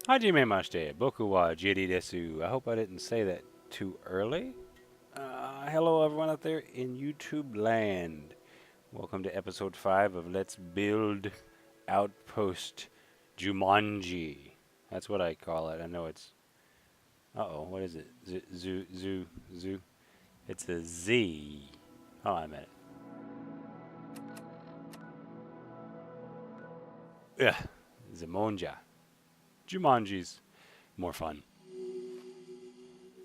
Hajime boku wa JD desu. I hope I didn't say that too early. Hello, everyone out there in YouTube land. Welcome to episode 5 of Let's Build Outpost Jumanji. That's what I call it. I know it's. Uh-oh, what is it? Zoo. It's a Z. Hold on a minute. Yeah, Zimonja. Jumanji's more fun.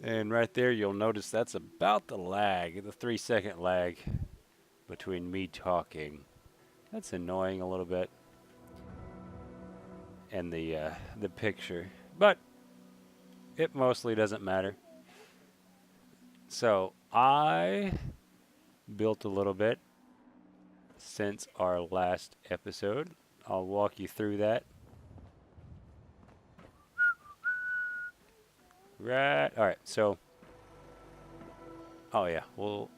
And right there, you'll notice that's about the lag, the 3-second lag between me talking. That's annoying a little bit. And the picture, but it mostly doesn't matter. So I built a little bit since our last episode. I'll walk you through that. Right. All right. So, oh yeah, we'll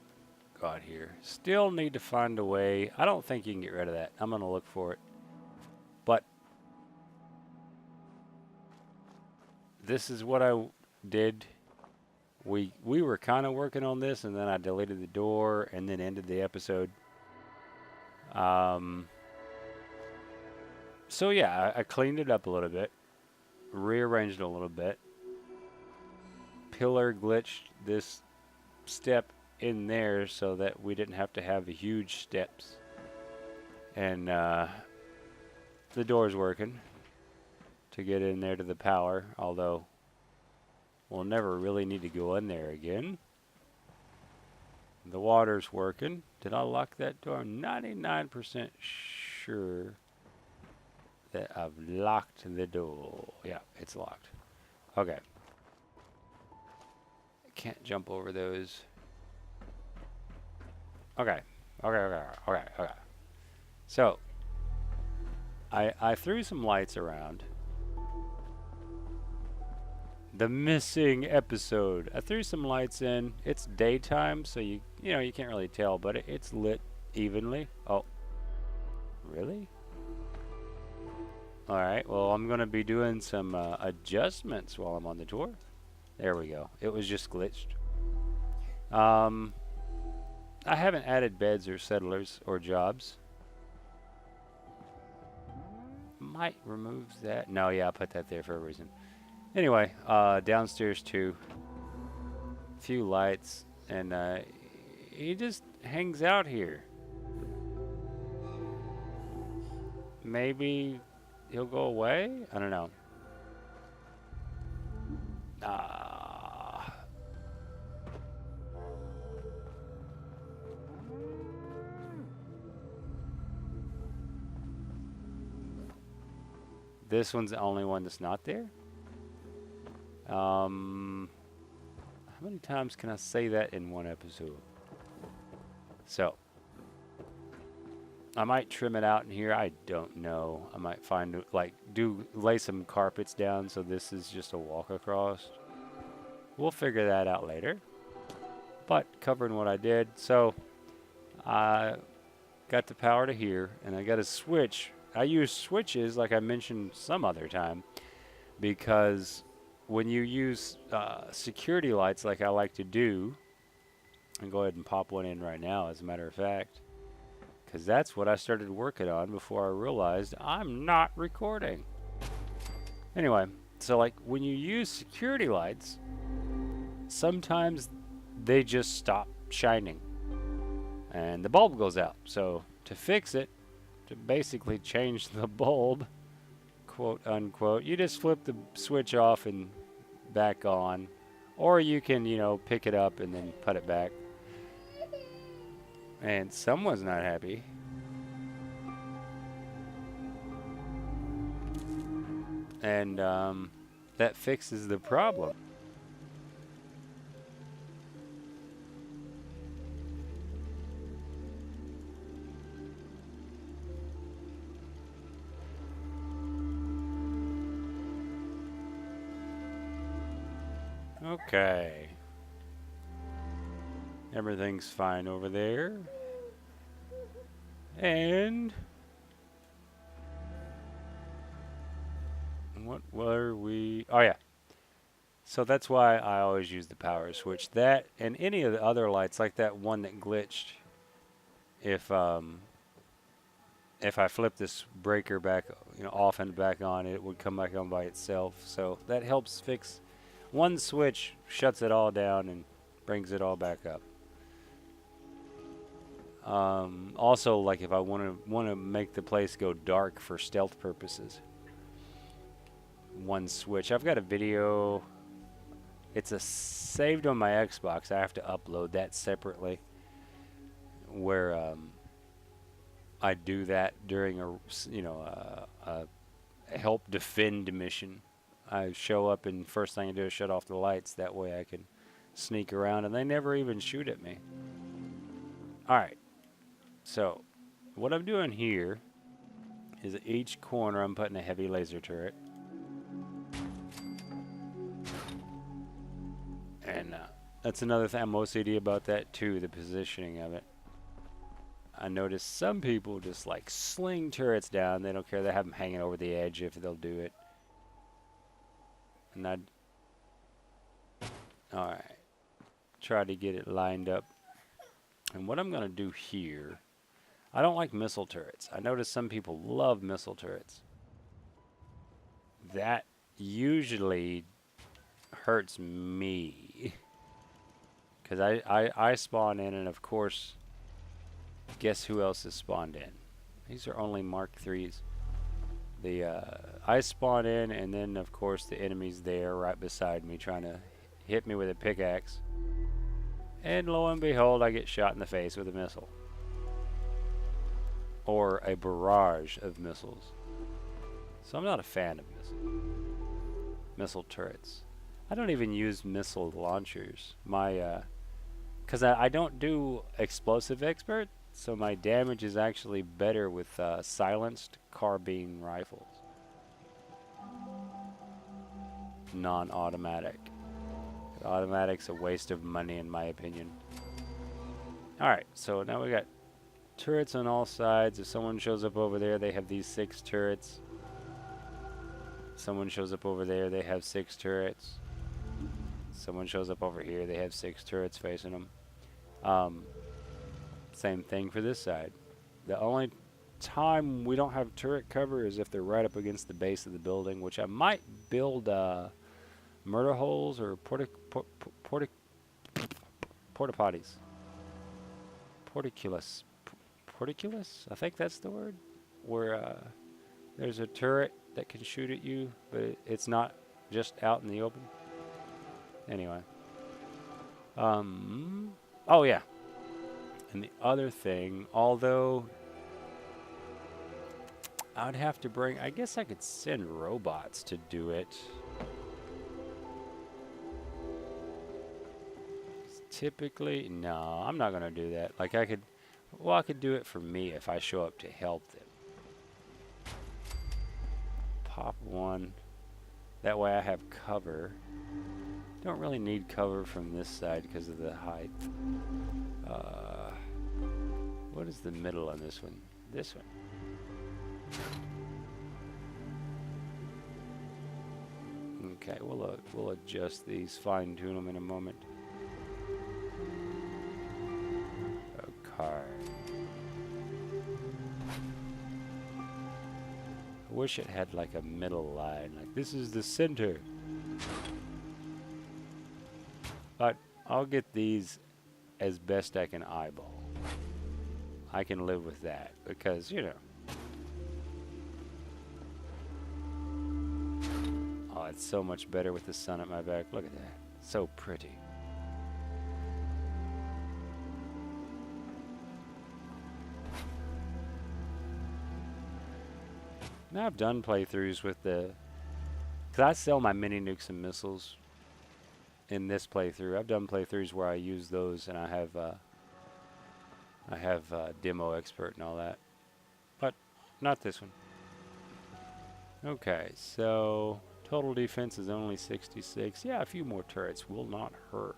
go out here. Still need to find a way. I don't think you can get rid of that. I'm gonna look for it. But this is what I did. We were kind of working on this, and then I deleted the door, and then ended the episode. So yeah, I cleaned it up a little bit, rearranged it a little bit. Pillar glitched this step in there so that we didn't have to have huge steps. And the door's working to get in there to the power, although we'll never really need to go in there again. The water's working. Did I lock that door? I'm 99% sure that I've locked the door. Yeah, it's locked. Okay. Can't jump over those. Okay. So, I threw some lights around. The missing episode. I threw some lights in. It's daytime, so you can't really tell, but it's lit evenly. Oh, really? All right. Well, I'm gonna be doing some adjustments while I'm on the tour. There we go. It was just glitched. I haven't added beds or settlers or jobs. Might remove that. No, yeah, I put that there for a reason. Anyway, downstairs too. Few lights, and he just hangs out here. Maybe he'll go away? I don't know. This one's the only one that's not there. How many times can I say that in one episode? So, I might trim it out in here. I don't know. I might find, lay some carpets down so this is just a walk across. We'll figure that out later. But covering what I did, so I got the power to here, and I got a switch. I use switches like I mentioned some other time because when you use security lights like I like to do, and go ahead and pop one in right now as a matter of fact, because that's what I started working on before I realized I'm not recording. Anyway, so like when you use security lights, sometimes they just stop shining and the bulb goes out. So to fix it, to basically change the bulb, quote unquote, you just flip the switch off and back on, or you can, pick it up and then put it back. And someone's not happy. And that fixes the problem. Okay. Everything's fine over there. And What were we? Oh yeah. So that's why I always use the power switch. That and any of the other lights, like that one that glitched. If I flip this breaker back, off and back on, it would come back on by itself. So that helps fix. One switch shuts it all down and brings it all back up. Also, like if I want to make the place go dark for stealth purposes, one switch. I've got a video. It's saved on my Xbox. I have to upload that separately. Where I do that during a help defend mission. I show up and first thing I do is shut off the lights. That way I can sneak around and they never even shoot at me. Alright, so what I'm doing here is at each corner I'm putting a heavy laser turret. And that's another thing. I'm OCD about that too, the positioning of it. I noticed some people just like sling turrets down. They don't care. They have them hanging over the edge if they'll do it. And I'd... Alright. Try to get it lined up. And what I'm going to do here... I don't like missile turrets. I notice some people love missile turrets. That usually hurts me. Because I spawn in and of course... Guess who else is spawned in? These are only Mark IIIs. I spawn in, and then of course the enemy's there right beside me trying to hit me with a pickaxe. And lo and behold, I get shot in the face with a missile. Or a barrage of missiles. So I'm not a fan of missile turrets. I don't even use missile launchers. Because I don't do explosive expert. So my damage is actually better with silenced carbine rifles. Non-automatic. Automatic's a waste of money in my opinion. Alright, so now we got turrets on all sides. If someone shows up over there, they have these 6 turrets. Someone shows up over there, they have 6 turrets. Someone shows up over here, they have 6 turrets facing them. Same thing for this side. The only time we don't have turret cover is if they're right up against the base of the building, which I might build murder holes or porta potties. Porticulus. Porticulus? I think that's the word. Where there's a turret that can shoot at you, but it's not just out in the open. Anyway. Oh yeah. And the other thing, although I'd have to bring, I guess I could send robots to do it. Typically, no, I'm not going to do that. Like I could do it for me if I show up to help them. Pop one. That way I have cover. Don't really need cover from this side because of the height. What is the middle on this one? This one. Okay, we'll adjust these, fine tune them in a moment. Okay. I wish it had like a middle line, like this is the center. But I'll get these as best I can eyeball. I can live with that because, you know. Oh, it's so much better with the sun at my back. Look at that. So pretty. Now I've done playthroughs with the... Because I sell my mini nukes and missiles in this playthrough. I've done playthroughs where I use those and I have demo expert and all that. But not this one. Okay, so total defense is only 66. Yeah, a few more turrets will not hurt.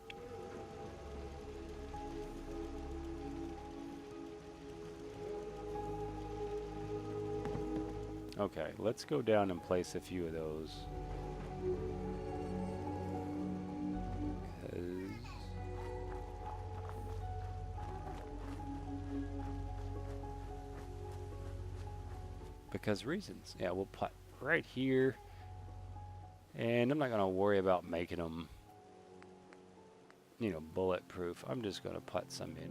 Okay, let's go down and place a few of those. Because reasons. Yeah, we'll put right here. And I'm not going to worry about making them, you know, bulletproof. I'm just going to put some in.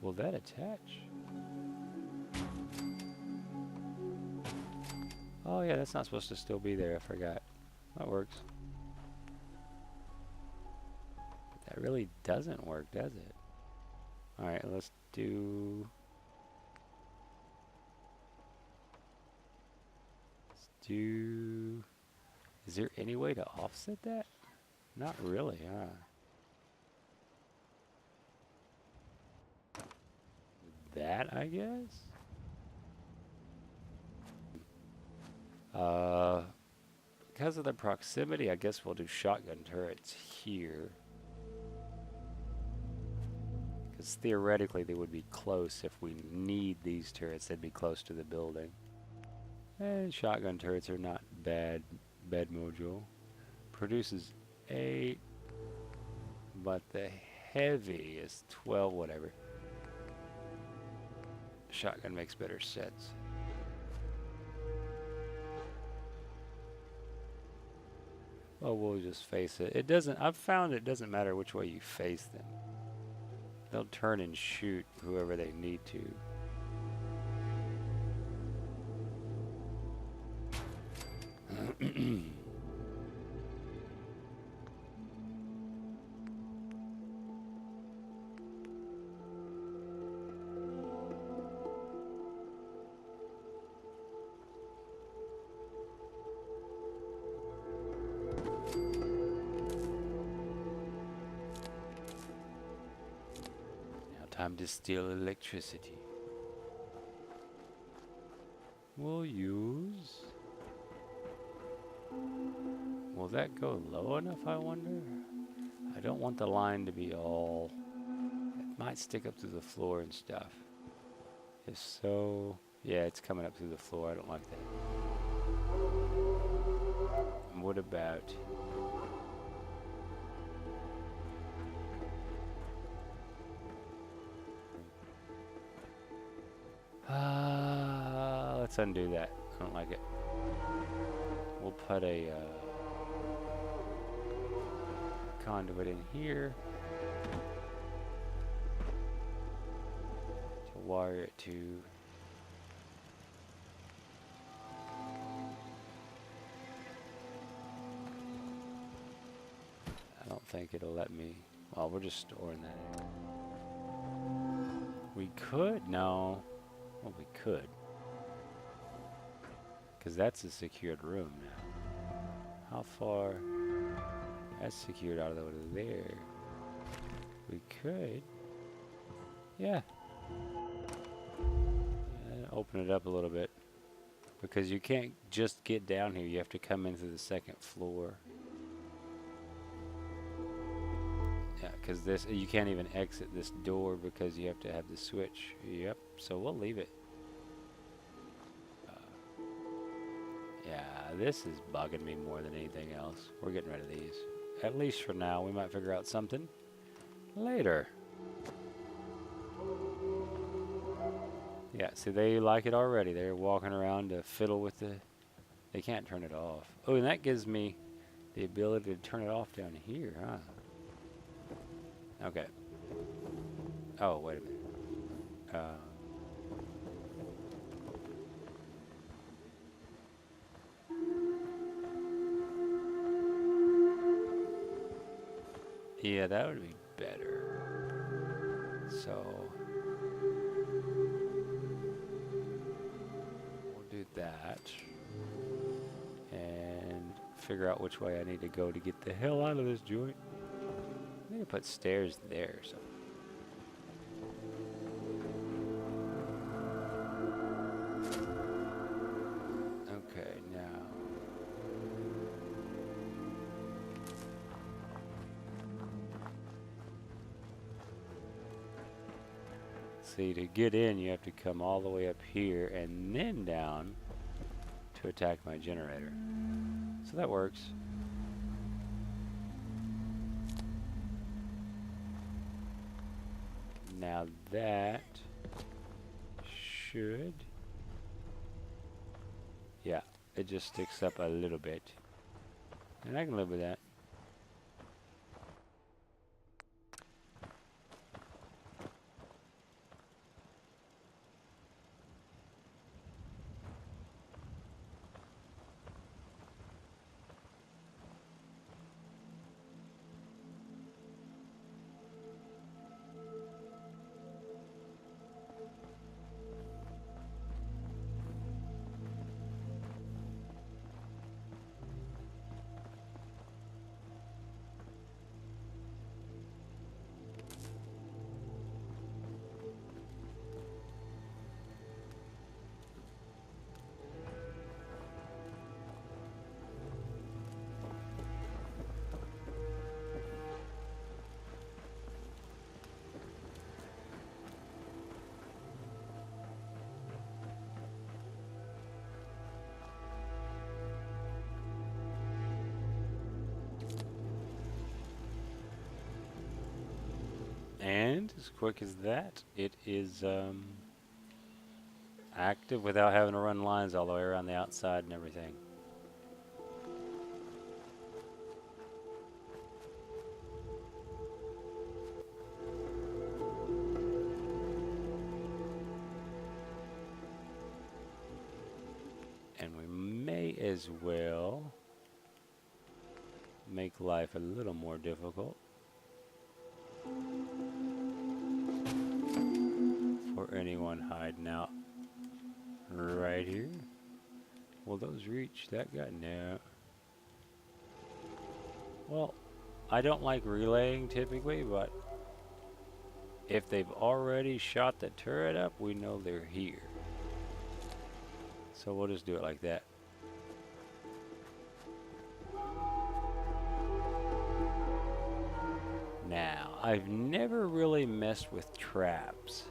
Will that attach? Oh yeah, that's not supposed to still be there. I forgot. That works. But that really doesn't work, does it? Alright, let's do... Is there any way to offset that? Not really, huh? That, I guess? Because of the proximity, I guess we'll do shotgun turrets here. Because theoretically, they would be close. If we need these turrets, they'd be close to the building. And shotgun turrets are not bad. Bed module. Produces 8. But the heavy is 12, whatever. Shotgun makes better sets. Well, we'll just face it. It doesn't, I've found it doesn't matter which way you face them. They'll turn and shoot whoever they need to. Time to steal electricity. We'll use... Will that go low enough, I wonder? I don't want the line to be all... It might stick up through the floor and stuff. If so... Yeah, it's coming up through the floor. I don't like that. And what about... let's undo that. I don't like it. We'll put a conduit in here to wire it to. I don't think it'll let me. Well, we're just storing that in. We could, no. Well, we could. Because that's a secured room now. How far? That's secured out of there. We could. Yeah. Open it up a little bit. Because you can't just get down here. You have to come in through the second floor. Yeah, because this, you can't even exit this door because you have to have the switch. Yep, so we'll leave it. Yeah, this is bugging me more than anything else. We're getting rid of these. At least for now. We might figure out something later. Yeah, see, they like it already. They're walking around to fiddle with the... They can't turn it off. Oh, and that gives me the ability to turn it off down here, huh? Okay. Oh, wait a minute. Yeah, that would be better. So... we'll do that. And figure out which way I need to go to get the hell out of this joint. I need to put stairs there, so... Okay, now... See, to get in, you have to come all the way up here and then down to attack my generator. So that works. Now that should... Yeah, it just sticks up a little bit. And I can live with that. And as quick as that, it is active without having to run lines all the way around the outside and everything. And we may as well make life a little more difficult for anyone hiding out right here. Will those reach that guy? No. Well, I don't like relaying typically, but if they've already shot the turret up, we know they're here. So we'll just do it like that. Now, I've never really messed with traps.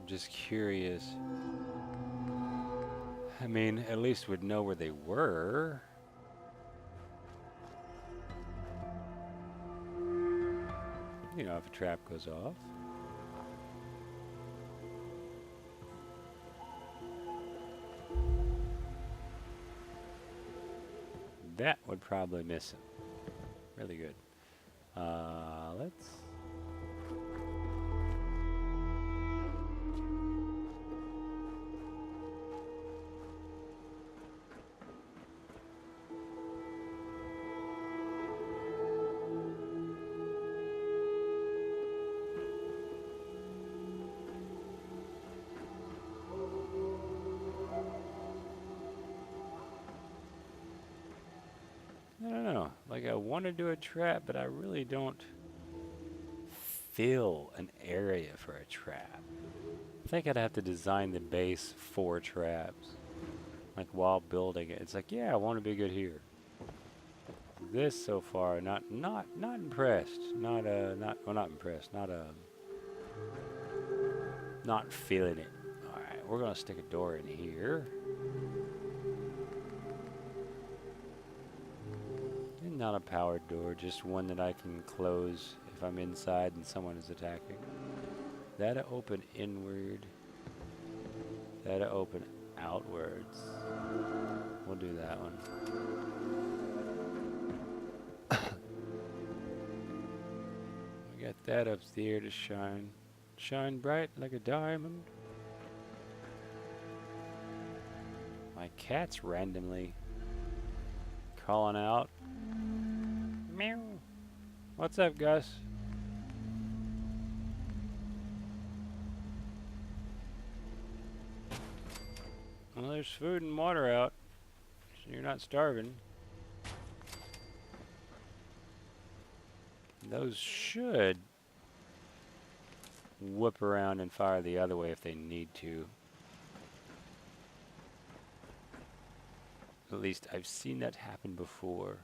I'm just curious. I mean, at least we'd know where they were. You know, if a trap goes off. That would probably miss him. Really good. Let's... I don't know. Like, I want to do a trap, but I really don't feel an area for a trap. I think I'd have to design the base for traps. Like, while building it. It's like, yeah, I want to be good here. This so far, not impressed. Not impressed. Not feeling it. Alright, we're gonna stick a door in here. Not a powered door, just one that I can close if I'm inside and someone is attacking. That'll open inward. That'll open outwards. We'll do that one. We got that up there to shine. Shine bright like a diamond. My cat's randomly calling out. Meow. What's up, Gus? Well, there's food and water out, so you're not starving. Those should whip around and fire the other way if they need to. At least I've seen that happen before.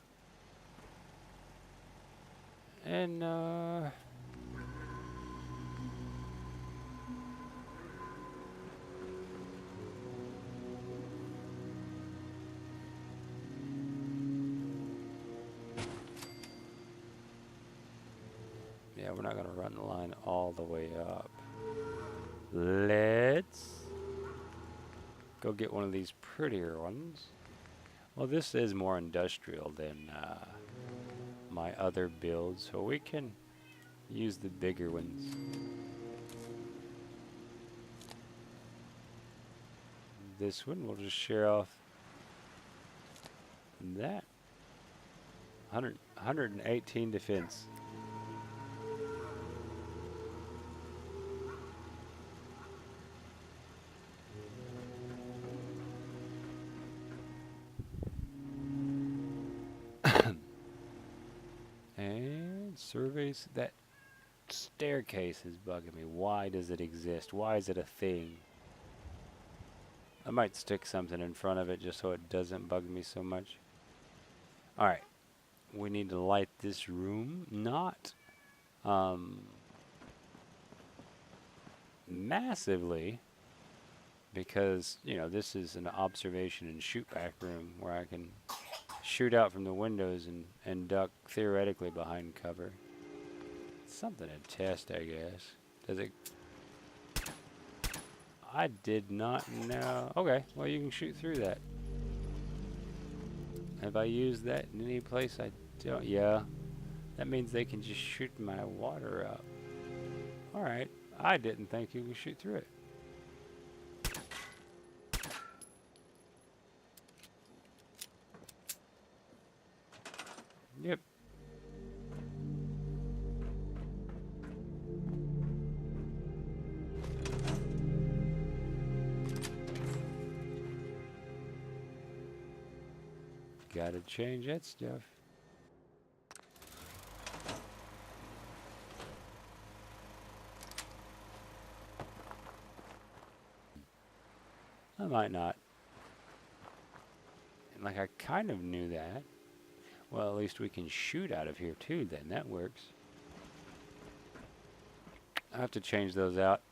And, yeah, we're not going to run the line all the way up. Let's go get one of these prettier ones. Well, this is more industrial than my other build, so we can use the bigger ones. This one we'll just share off that. 118 defense. And surveys. That staircase is bugging me. Why does it exist? Why is it a thing? I might stick something in front of it just so it doesn't bug me so much. Alright. We need to light this room. Not massively, because, you know, this is an observation and shoot back room where I can shoot out from the windows and duck theoretically behind cover. Something to test, I guess. Does it? I did not know. Okay, well, you can shoot through that. Have I used that in any place I don't? Yeah. That means they can just shoot my water up. Alright. I didn't think you could shoot through it. Yep. Gotta change that stuff. I might not. And like, I kind of knew that. Well, at least we can shoot out of here too, then. That works. I have to change those out.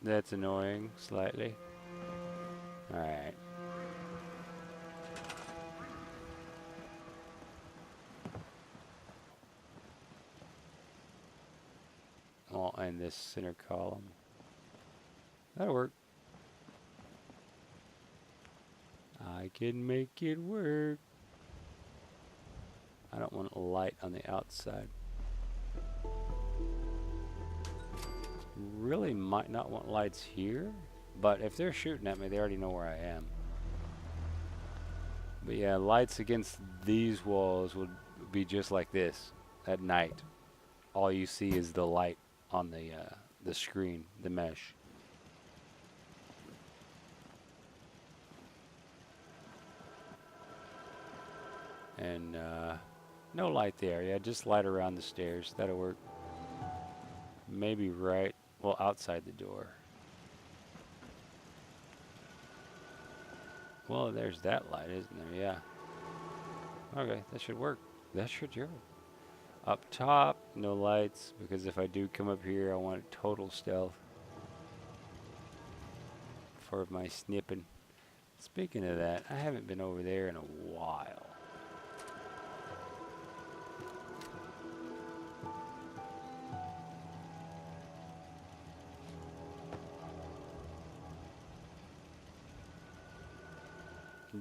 That's annoying, slightly. Alright. Well, and this center column. That'll work. I can make it work. I don't want light on the outside. Really might not want lights here, but if they're shooting at me, they already know where I am. But yeah, lights against these walls would be just like this at night. All you see is the light on the screen, the mesh. And no light there. Yeah, just light around the stairs. That'll work. Maybe right, well, outside the door. Well, there's that light, isn't there? Yeah. Okay, that should work. That should work. Up top, no lights, because if I do come up here, I want total stealth for my snipping. Speaking of that, I haven't been over there in a while.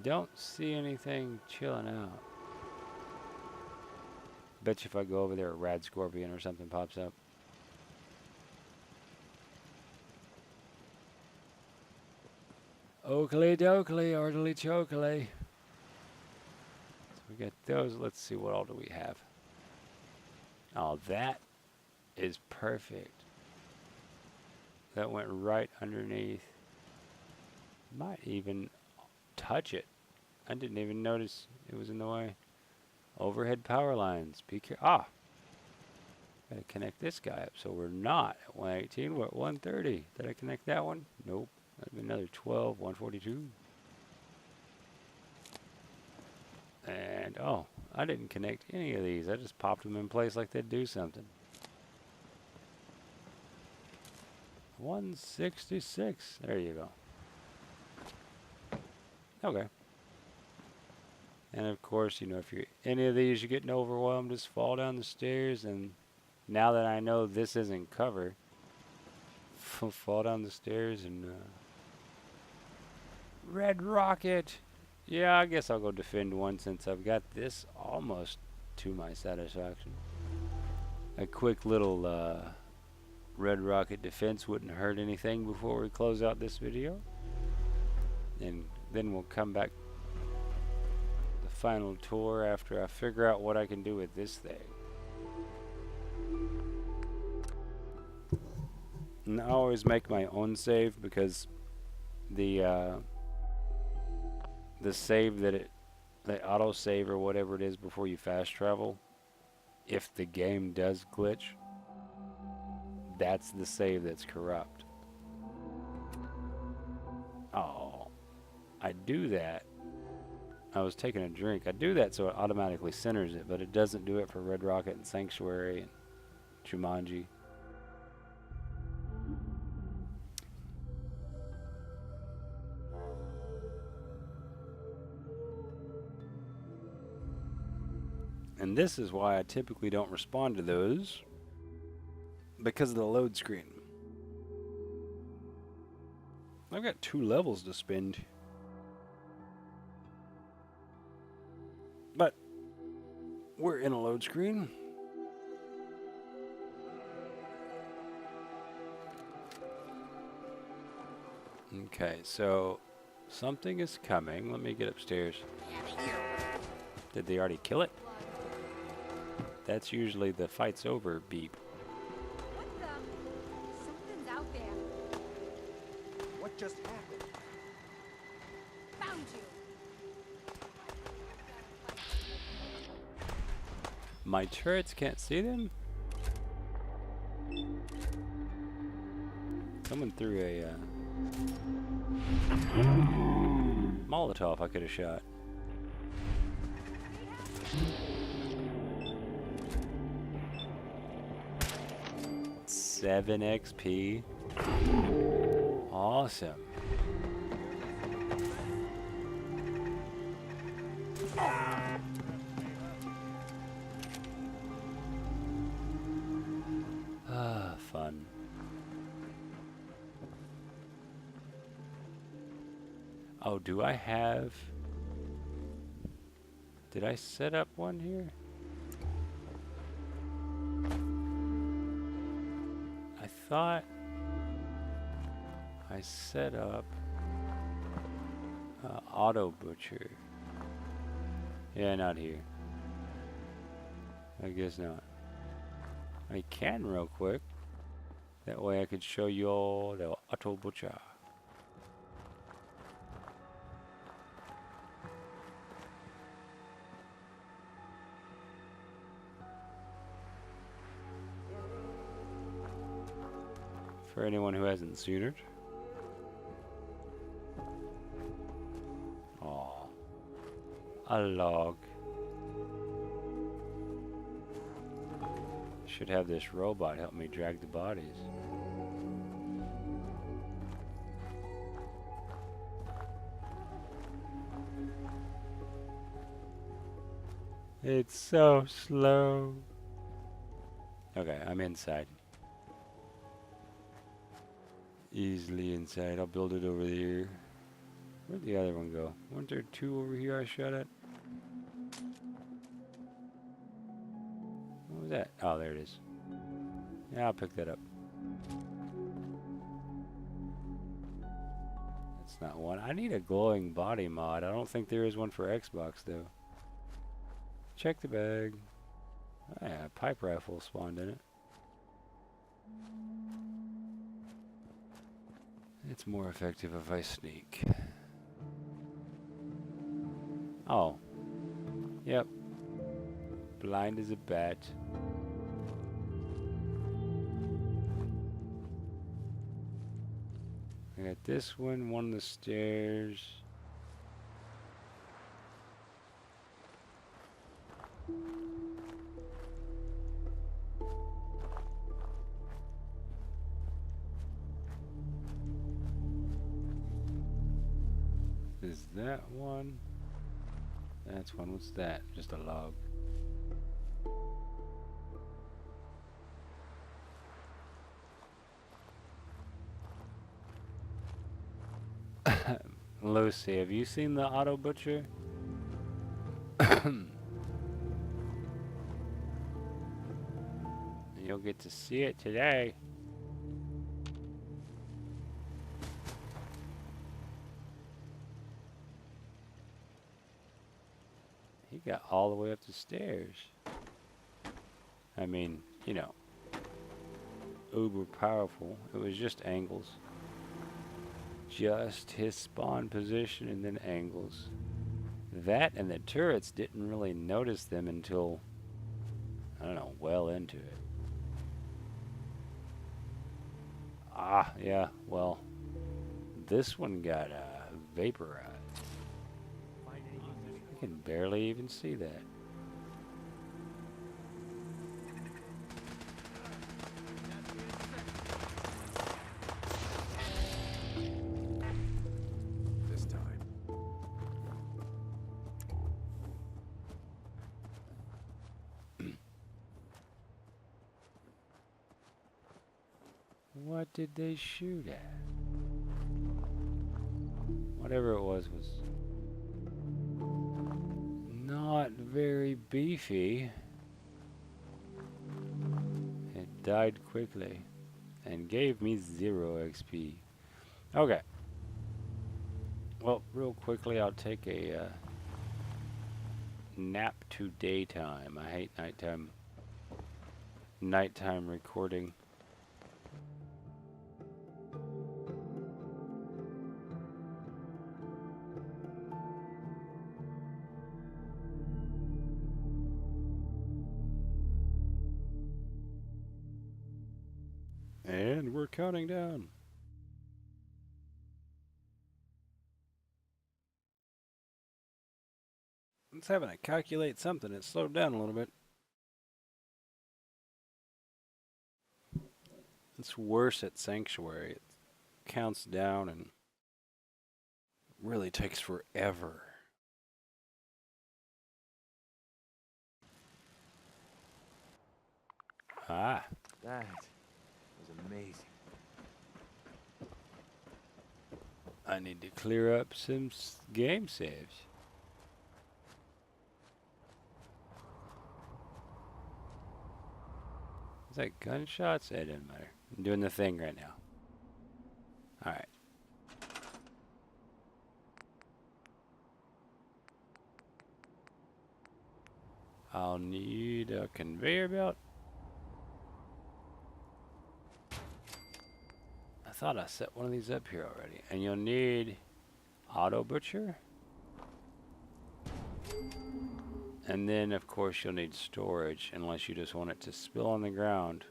Don't see anything chilling out. Bet you if I go over there, a rad scorpion or something pops up. Oakley dokley, orderly chokley. So we got those. Let's see, what all do we have? Oh, that is perfect. That went right underneath. Might even touch it. I didn't even notice it was in the way. Overhead power lines. Be careful. Ah! Gotta connect this guy up, so we're not at 118, we're at 130. Did I connect that one? Nope. That'd be another 12, 142. And, oh, I didn't connect any of these. I just popped them in place like they'd do something. 166. There you go. Okay. And of course, you know, if you're any of these, you're getting overwhelmed, just fall down the stairs. And now that I know this isn't cover, fall down the stairs and red rocket. Yeah, I guess I'll go defend one since I've got this almost to my satisfaction. A quick little red rocket defense wouldn't hurt anything before we close out this video. And then we'll come back the final tour after I figure out what I can do with this thing. And I always make my own save because the save the auto save or whatever it is before you fast travel, if the game does glitch, that's the save that's corrupt. Oh, I do that. I was taking a drink. I do that so it automatically centers it, but it doesn't do it for Red Rocket and Sanctuary and Jumanji. And this is why I typically don't respond to those, because of the load screen. I've got 2 levels to spend. But we're in a load screen. Okay, so something is coming. Let me get upstairs. Did they already kill it? That's usually the fight's over beep. What the? Something's out there. What just happened? Found you. My turrets can't see them? Someone threw a Molotov I could have shot. Seven XP. Awesome. Ah, fun. Oh, do I have... Did I set up one here? I thought I set up auto butcher. Yeah, not here. I guess not. I can real quick. That way I could show you all the auto butcher. For anyone who hasn't seen it. Aw. A log. Should have this robot help me drag the bodies. It's so slow. Okay, I'm inside. Easily inside. I'll build it over there. Where'd the other one go? Weren't there 2 over here I shot at? What was that? Oh, there it is. Yeah, I'll pick that up. That's not one. I need a glowing body mod. I don't think there is one for Xbox, though. Check the bag. Oh, yeah, a pipe rifle spawned in it. It's more effective if I sneak. Oh. Yep. Blind as a bat. I got this one on the stairs. Is that one? That's one. What's that? Just a log. Lucy, have you seen the auto butcher? You'll get to see it today. He got all the way up the stairs. I mean, you know, uber powerful. It was just angles. Just his spawn position and then angles. That and the turrets didn't really notice them until, I don't know, well into it. Ah, yeah, well, this one got vaporized. I can barely even see that. This time. What did they shoot at? Whatever it was not very beefy. It died quickly and gave me 0 XP. Okay. Well, real quickly, I'll take a nap to daytime. I hate nighttime. Nighttime recording. And we're counting down. It's having to calculate something. It slowed down a little bit. It's worse at Sanctuary. It counts down and really takes forever. Ah. That was amazing. I need to clear up some game saves. Is that gunshots? It doesn't matter. I'm doing the thing right now. Alright. I'll need a conveyor belt. I thought I set one of these up here already. And you'll need auto butcher. And then, of course, you'll need storage, unless you just want it to spill on the ground.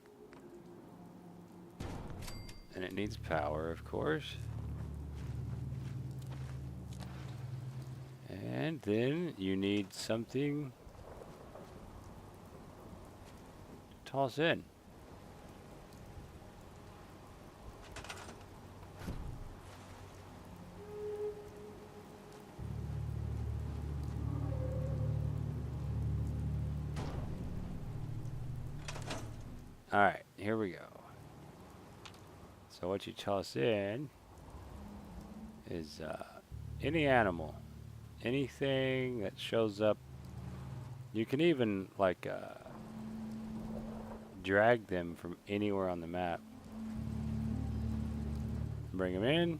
And it needs power, of course. And then you need something to toss in. Alright, here we go. So what you toss in is any animal, anything that shows up. You can even like drag them from anywhere on the map. Bring them in.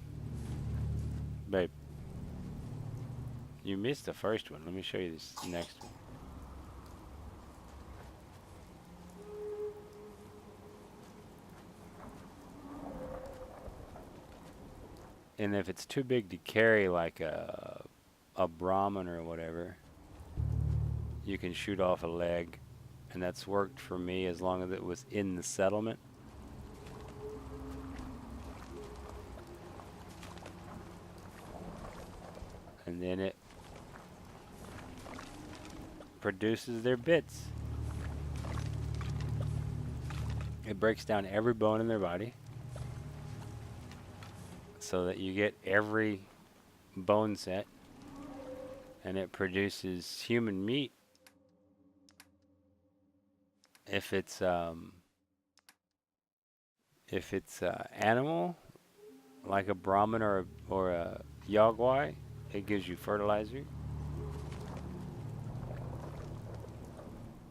Babe, you missed the first one. Let me show you this next one. And if it's too big to carry, like a Brahmin or whatever, you can shoot off a leg. And that's worked for me as long as it was in the settlement. and then it produces their bits. It breaks down every bone in their body so that you get every bone set, and it produces human meat. If it's animal like a Brahmin or a Yogwai, it gives you fertilizer.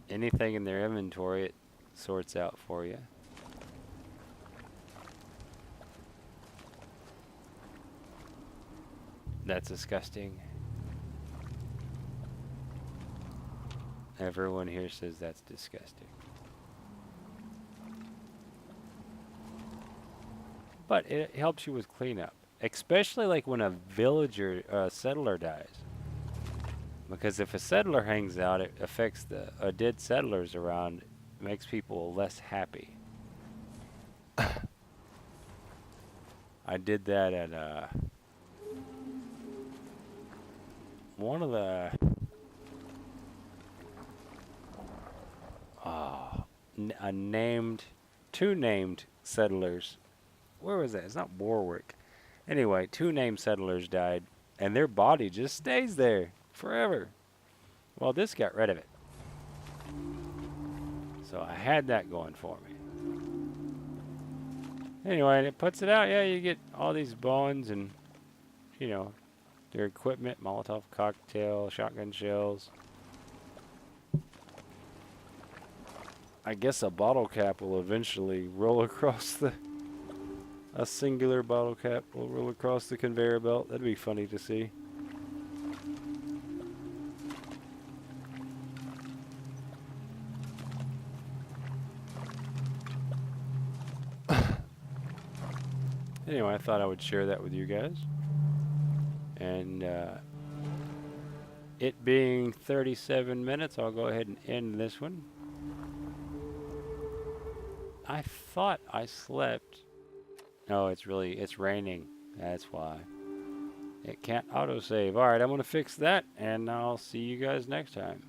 Anything in their inventory, it sorts out for you. That's disgusting. Everyone here says that's disgusting. But it helps you with cleanup, especially like when a villager, settler dies. Because if a settler hangs out, it affects the dead settlers around, makes people less happy. I did that at one of the two named settlers. Where was that? It's not Warwick. Anyway, two named settlers died, and their body just stays there forever. Well, this got rid of it. So I had that going for me. Anyway, and it puts it out. Yeah, you get all these bones and, you know, their equipment, Molotov cocktail, shotgun shells. I guess a bottle cap will eventually roll across a singular bottle cap will roll across the conveyor belt. That'd be funny to see. Anyway, I thought I would share that with you guys. And it being 37 minutes, I'll go ahead and end this one. I thought I slept. No, it's raining. That's why. It can't autosave. Alright, I'm going to fix that, and I'll see you guys next time.